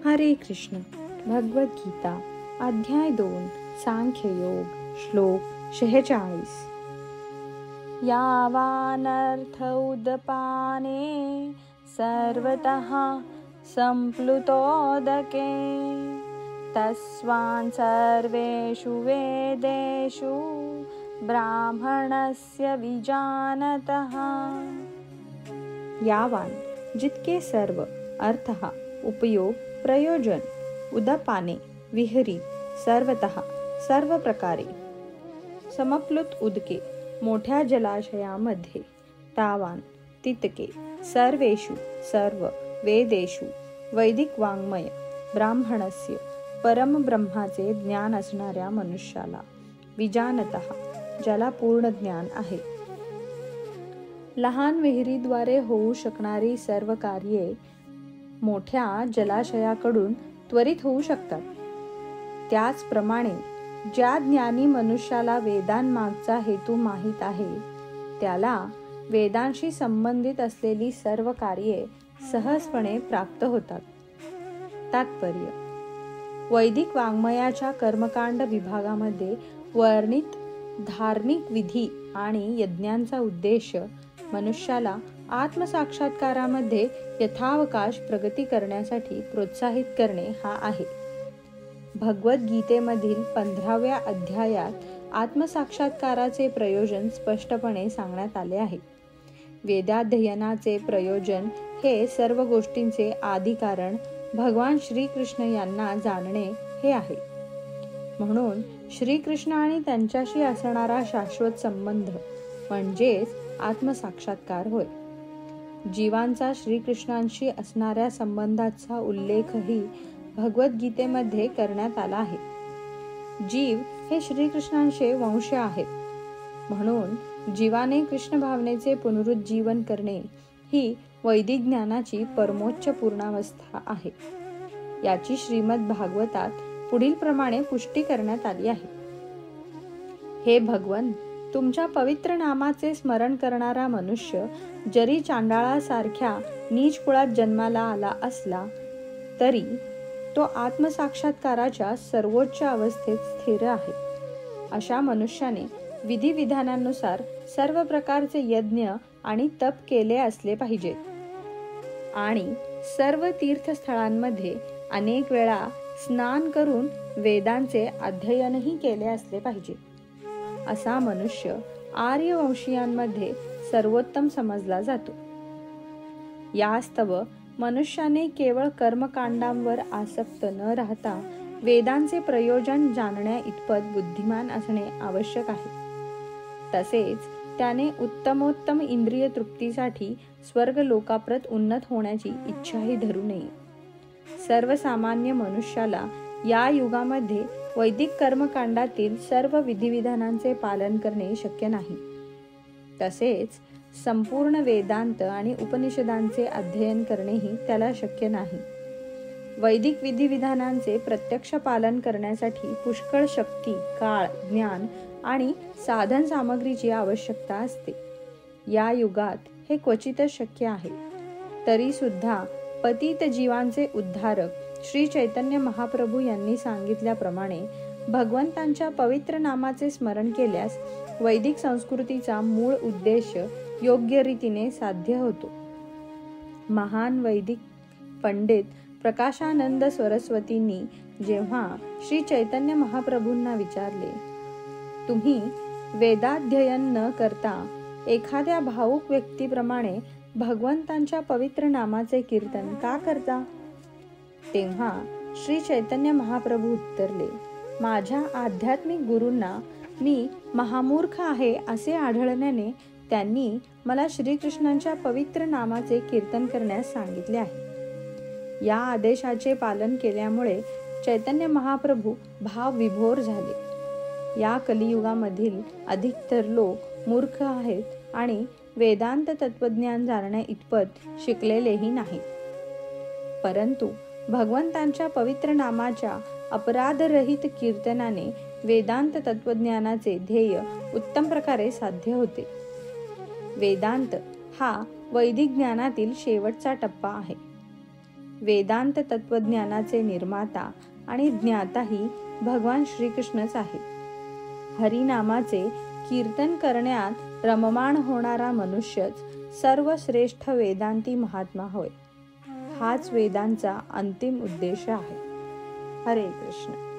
हरे कृष्ण. भगवद्गीता अध्याय 2 सांख्ययोग श्लोक 46. यावानर्थ उदपाने सर्वतः संप्लुतोदके तस्वान् सर्वेषु वेदेषु ब्राह्मणस्य विजानतः. यावान जितके सर्व, अर्थः उपयोग प्रयोजन, उदपाने विहिरी, सर्वतः सर्व प्रकारे, समप्लुत उदके मोठ्या जलाशयामध्ये, तावान तितके, सर्वेषु सर्व, वेदेषु वैदिक वाङ्मय, ब्राह्मणस्य परमब्रह्माचे ज्ञान असणाऱ्या मनुष्याला, विजानतः ज्याला पूर्ण ज्ञान आहे. लहान विहिरीद्वारे होऊ शकणारी सर्व कार्ये मोठ्या जलाशयाकडून त्वरित होऊ शकतात. त्याचप्रमाणे ज्या ज्ञानी मनुष्याला वेदांमागचा हेतू माहीत आहे त्याला वेदांशी संबंधित असलेली सर्व कार्ये सहजपणे प्राप्त होतात. तात्पर्य: वैदिक वाङ्मयाच्या कर्मकांड विभागामध्ये वर्णित धार्मिक विधी आणि यज्ञांचा उद्देश मनुष्याला आत्मसाक्षात्कारामध्ये यथावकाश प्रगती करण्यासाठी प्रोत्साहित करणे हा आहे. भगवद्गीतेमधील 15व्या अध्यायात आत्मसाक्षात्काराचे प्रयोजन स्पष्टपणे सांगण्यात आले आहे. वेदाध्ययनाचे प्रयोजन हे सर्व गोष्टींचे आदिकारण भगवान श्रीकृष्ण यांना जाणणे हे आहे. म्हणून श्रीकृष्ण आणि त्यांच्याशी असणारा शाश्वत संबंध म्हणजेच आत्मसाक्षात्कार होय. जीवांचा श्रीकृष्णांशी असणाऱ्या संबंधाचा उल्लेखही भगवद्गीतेमध्ये करण्यात आला आहे. जीव हे श्रीकृष्णांचे वंश आहेत. म्हणून जीवाने कृष्ण भावनेचे पुनरुज्जीवन करणे ही वैदिक ज्ञानाची परमोच्च पूर्णावस्था आहे. याची श्रीमद भागवतात पुढील प्रमाणे पुष्टी करण्यात आली आहे. हे भगवन, तुमच्या पवित्र नामाचे स्मरण करणारा मनुष्य जरी चांडाळासारख्या नीच कुळात जन्माला आला असला तरी तो आत्मसाक्षात्काराच्या सर्वोच्च अवस्थेत स्थिर आहे. अशा मनुष्याने विधिविधानानुसार सर्व प्रकारचे यज्ञ आणि तप केले असले पाहिजेत आणि सर्व तीर्थस्थळांमध्ये अनेक वेळा स्नान करून वेदांचे अध्ययनही केले असले पाहिजे. असा मनुष्य आर्यवंशीयांमध्ये सर्वोत्तम समजला जातो. यास्तव मनुष्याने केवळ कर्मकांडांवर आसक्त न राहता वेदांचे प्रयोजन जाणण्या इतपत बुद्धिमान असणे आवश्यक आहे. तसेच त्याने उत्तमोत्तम इंद्रिय तृप्तीसाठी स्वर्ग लोकाप्रत उन्नत होण्याची इच्छाही धरू नये. सर्वसामान्य मनुष्याला या युगामध्ये वैदिक कर्मकांडातील सर्व विधिविधानांचे पालन करणे शक्य नाही. तसेच संपूर्ण वेदांत आणि उपनिषदांचे अध्ययन करणेही त्याला शक्य नाही. वैदिक विधिविधानांचे प्रत्यक्ष पालन करण्यासाठी पुष्कळ शक्ती, काळ, ज्ञान आणि साधन सामग्रीची आवश्यकता असते. या युगात हे क्वचितच शक्य आहे. तरी सुद्धा पतित जीवांचे उद्धारक श्री चैतन्य महाप्रभू यांनी सांगितल्याप्रमाणे भगवंतांच्या पवित्र नामाचे स्मरण केल्यास वैदिक संस्कृतीचा मूळ उद्देश योग्य रीतीने साध्य होतो. महान वैदिक पंडित प्रकाशानंद सरस्वतींनी जेव्हा श्री चैतन्य महाप्रभूंना विचारले, तुम्ही वेदाध्ययन न करता एखाद्या भावुक व्यक्तीप्रमाणे भगवंतांच्या पवित्र नामाचे कीर्तन का करता? तेव्हा श्री चैतन्य महाप्रभू उत्तरले, माझ्या आध्यात्मिक गुरूंना मी महामूर्ख आहे असे आढळल्याने त्यांनी मला श्रीकृष्णांच्या पवित्र नामाचे कीर्तन करण्यास सांगितले आहे. या आदेशाचे पालन केल्यामुळे चैतन्य महाप्रभू भावविभोर झाले. या कलियुगामधील अधिकतर लोक मूर्ख आहेत आणि वेदांत तत्वज्ञान जाणण्या इतपत शिकलेलेही नाहीत. परंतु भगवंतांच्या पवित्र नामाच्या अपराधरहित कीर्तनाने वेदांत तत्वज्ञानाचे ध्येय उत्तम प्रकारे साध्य होते. वेदांत हा वैदिक ज्ञानातील शेवटचा टप्पा आहे. वेदांत तत्वज्ञानाचे निर्माता आणि ज्ञाताही भगवान श्रीकृष्णच आहेत. हरिनामाचे कीर्तन करण्यात रममाण होणारा मनुष्यच सर्वश्रेष्ठ वेदांती महात्मा होय. हाच वेदांचा अंतिम उद्देश आहे. हरे कृष्ण.